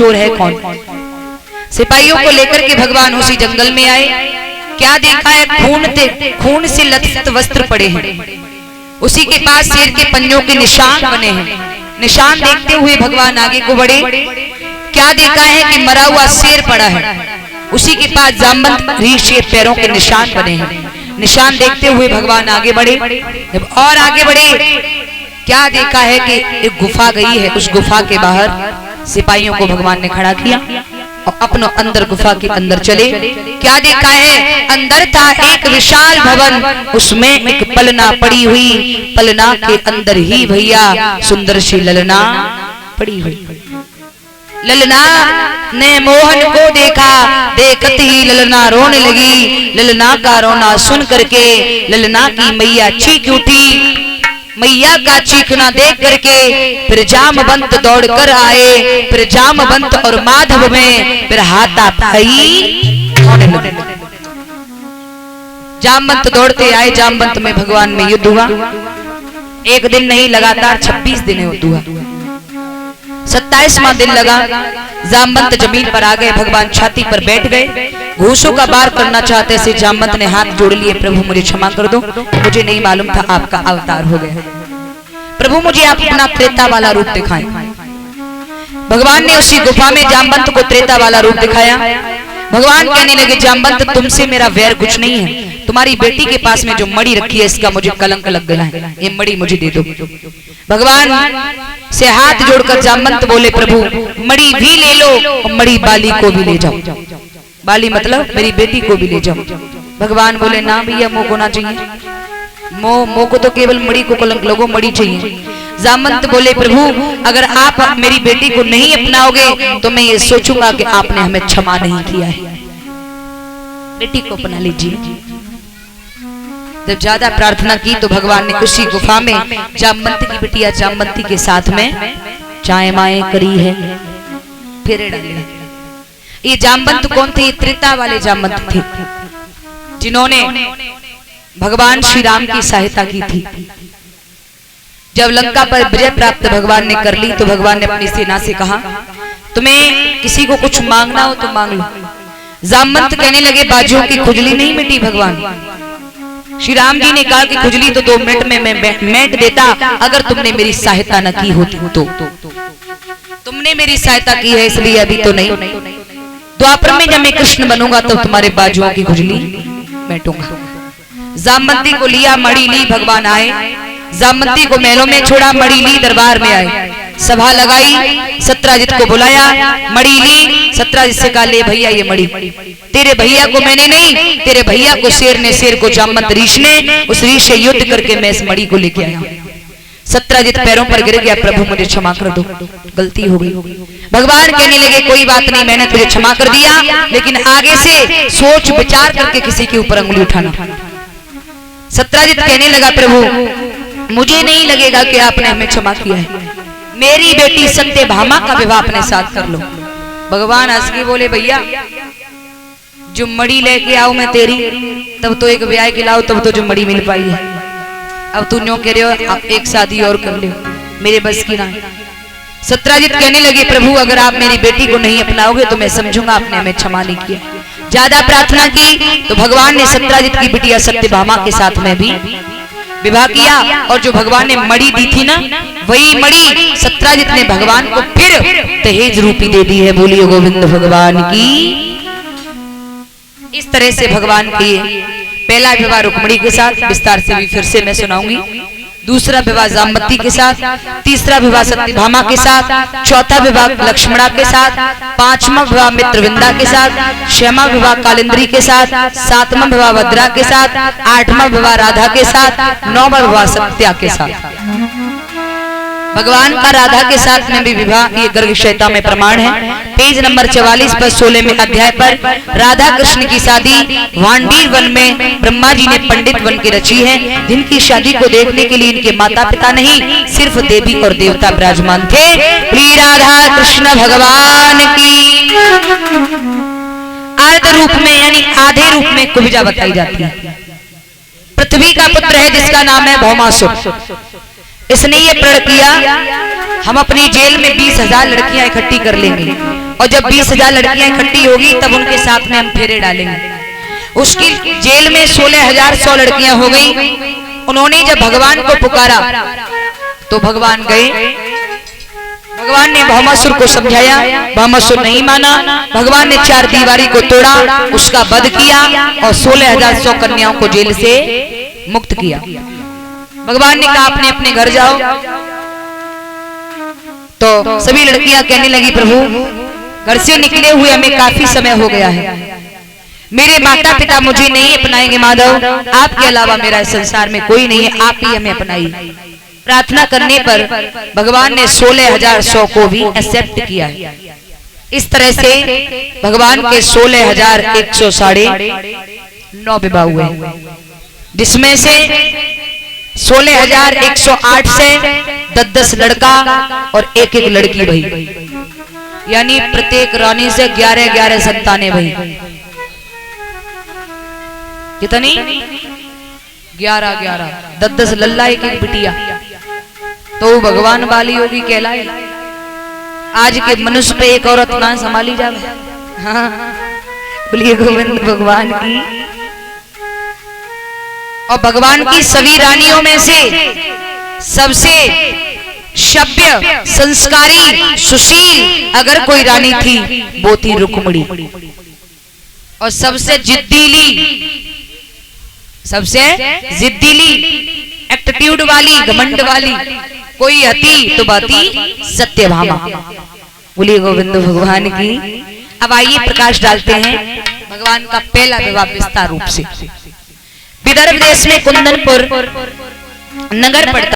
चोर है कौन। सिपाहियों को लेकर के भगवान उसी जंगल में आए। क्या देखा है, खून से लथपथ वस्त्र पड़े हैं, उसी के पास शेर के पंजों के निशान बने हैं। निशान देखते हुए भगवान आगे को बढ़े। क्या देखा है कि मरा हुआ शेर पड़ा है, उसी के पास जामवंत ऋषि के पैरों के निशान बने हैं। निशान देखते हुए भगवान आगे बढ़े। जब और आगे बढ़े, क्या देखा है कि एक गुफा गई है, उस गुफा के बाहर सिपाहियों को भगवान ने खड़ा किया और अपने अंदर गुफा के अंदर चले। क्या देखा है, अंदर था एक विशाल भवन, उसमें एक पलना पड़ी हुई, पलना के अंदर ही भैया सुंदर सी ललना पड़ी हुई। ललना ने मोहन को देखा, देखत ही ललना रोने लगी। ललना का रोना सुन करके ललना की मैया चीख उठी। मैया का चीखना देख करके फिर जामवंत दौड़ कर आए। फिर जामवंत और माधव में फिर हाथापाई होने लगे। जामवंत दौड़ते आए, जामवंत में भगवान में युद्ध हुआ। एक दिन नहीं, लगातार 26 दिन युद्ध हुआ। 27वां दिन लगा, जामवंत जमीन पर आ गए। भगवान छाती पर बैठ गए, घूसों का वार करना चाहते से जामवंत ने हाथ जोड़ लिए। प्रभु मुझे क्षमा कर दो, मुझे नहीं मालूम था आपका अवतार हो गया। प्रभु मुझे आप अपना त्रेता वाला रूप दिखाएं। भगवान ने उसी गुफा में जामवंत को त्रेता वाला रूप दिखाया। भगवान कहने लगे, जामवंत तुमसे मेरा वैर कुछ नहीं है, तुम्हारी बेटी के पास में जो मणि रखी है इसका मुझे कलंक लग गया है, ये मणि मुझे दे दो। भगवान से हाथ जोड़कर जामवंत बोले, प्रभु मणि भी ले लो और मणि बाली को भी ले जाओ। बाली मतलब मेरी बेटी को भी ले जाओ। भगवान बोले, ना भैया, मोह को ना चाहिए, मोह को तो केवल मणि को कलंक लगो, मणि चाहिए। जामवंत बोले, प्रभु अगर आप मेरी बेटी को नहीं अपनाओगे तो मैं ये सोचूंगा कि आपने हमें क्षमा नहीं किया है, बेटी को अपना लीजिए। जब ज्यादा प्रार्थना की तो भगवान ने उसी गुफा में जामवंत की बिटिया जामवंती के साथ में चाय माए करी है, फेरे डाले। ये जामवंत कौन थे? त्रेता वाले जामवंत थे, जिन्होंने भगवान श्री राम की सहायता की थी। जब लंका पर विजय प्राप्त भगवान ने कर ली तो भगवान ने अपनी सेना से कहा, तुम्हें किसी को कुछ मांगना हो तो मांग लो। जामवंत कहने लगे, बाजुओं की खुजली नहीं मिटी भगवान। श्री राम जी ने कहा कि खुजली तो 2 मिनट में मैं मेट देता, अगर तुमने मेरी सहायता न की होती तो। तुमने मेरी सहायता की है इसलिए अभी तो नहीं, द्वापर में जब मैं कृष्ण बनूंगा तो तुम्हारे बाजुओं की खुजली मेटूंगा। जामवंती को लिया, मणि ली, भगवान आए। जामवंती को महलों में छोड़ा, मणि ली, दरबार में आए। सभा लगाई, सत्राजित को बुलाया, मणि ली। सत्राजित से कहा, ले भैया ये मणि, तेरे भैया को मैंने नहीं, तेरे भैया को शेर ने, शेर को जामवंत ऋषि ने, उस ऋषि से युद्ध करके मैं इस मणि को लेके आया। सत्राजित पैरों पर गिर गया, प्रभु मुझे क्षमा कर दो, गलती हो गई। भगवान कहने लगे, कोई बात नहीं, मैंने तुझे क्षमा कर दिया, लेकिन आगे से सोच विचार करके किसी के ऊपर अंगुली उठाना। सत्राजित कहने लगा, प्रभु मुझे नहीं लगेगा कि आपने हमें क्षमा किया है, मेरी बेटी सत्यभामा का विवाह अपने साथ कर लो। भगवान हंस के बोले, भैया जो मणि लेके आओ मैं तेरी, तब तो एक ब्याह के लाओ तब तो जो मणि मिल पाई है। अब तू न्यों कह रहे हो आप एक शादी और कर लो, मेरे बस की ना। सत्राजित कहने लगे, प्रभु अगर आप मेरी बेटी को नहीं अपनाओगे तो मैं समझूंगा आपने हमें क्षमा नहीं किया। ज्यादा प्रार्थना की तो भगवान ने सत्राजित की बिटिया सत्यभामा के साथ में भी विवाह किया, और जो भगवान ने मणि दी थी ना, वही मणि सत्राजित ने भगवान को फिर दहेज रूपी दे दी है। बोलिए गोविंद भगवान की। इस तरह से भगवान की पहला विवाह रुक्मिणी के साथ, विस्तार से भी फिर से मैं सुनाऊंगी। दूसरा विवाह जामवंती के साथ, तीसरा विवाह सत्यभामा के साथ, चौथा विवाह लक्ष्मणा के साथ, पांचवा विवाह मित्रविंदा के साथ, छठवां विवाह कालिंद्री के साथ, सातवां विवाह भद्रा के साथ, आठवां विवाह राधा के साथ, नौवां विवाह सत्या के साथ। भगवान का राधा के साथ में भी विवाह ये गर्ग श्वेता में प्रमाण है। पेज नंबर 44 पर 16वें अध्याय पर राधा कृष्ण की शादी वांडीर वन में ब्रह्मा जी ने पंडित वन के रची है, जिनकी शादी को देखने के लिए इनके माता पिता नहीं, सिर्फ देवी और देवता विराजमान थे। श्री राधा कृष्ण भगवान की अर्ध रूप में यानी आधे रूप में कुब्जा बताई जाती है। पृथ्वी का पुत्र है जिसका नाम है भौमासुर। इसने ये प्रण किया, हम अपनी जेल में 20,000 लड़कियां इकट्ठी कर लेंगे और जब 20,000 लड़कियां इकट्ठी होगी तब उनके साथ में हम फेरे डालेंगे। उसकी जेल में 16,100 लड़कियां हो गई। उन्होंने जब भगवान को पुकारा तो भगवान गए। भगवान ने भौमासुर को समझाया, भौमासुर नहीं माना। भगवान ने 4 दीवारी को तोड़ा, उसका वध किया और 16,100 कन्याओं को जेल से मुक्त किया। भगवान ने कहा अपने अपने घर जाओ। तो सभी लड़कियां कहने लगी, प्रभु घर से निकले हुए हमें काफी समय हो गया है, मेरे माता पिता मुझे नहीं अपनाएंगे माधव, आपके अलावा मेरा इस संसार में कोई नहीं है, आप ही हमें अपनाइए। प्रार्थना करने पर भगवान ने 16,100 को भी एक्सेप्ट किया है। इस तरह से भगवान के 16,109 विवाह हुए, जिसमें से 16,108 से 10-10 लड़का और 1-1 लड़की भई, यानी प्रत्येक रानी से 11-11 संतानें भई। कितनी? 11-11, 10-10 लल्ला, 1-1 बिटिया। तो भगवान वाली होगी कहलाए। आज के मनुष्य पे एक औरत ना संभाली जावे। हाँ, बोलिए गोविंद भगवान की। और भगवान की सभी रानियों में से सबसे सभ्य, संस्कारी, सुशील अगर कोई रानी थी वो थी रुक्मिणी। और सबसे जिद्दीली, एटीट्यूड वाली, घमंड वाली कोई हती तो बाती सत्यभामा। बोलिए गोविंद भगवान की। अब आइए प्रकाश डालते हैं भगवान का पहला विवाह विस्तार रूप से। विदर्भ देश में कुंदनपुर नगर पड़ता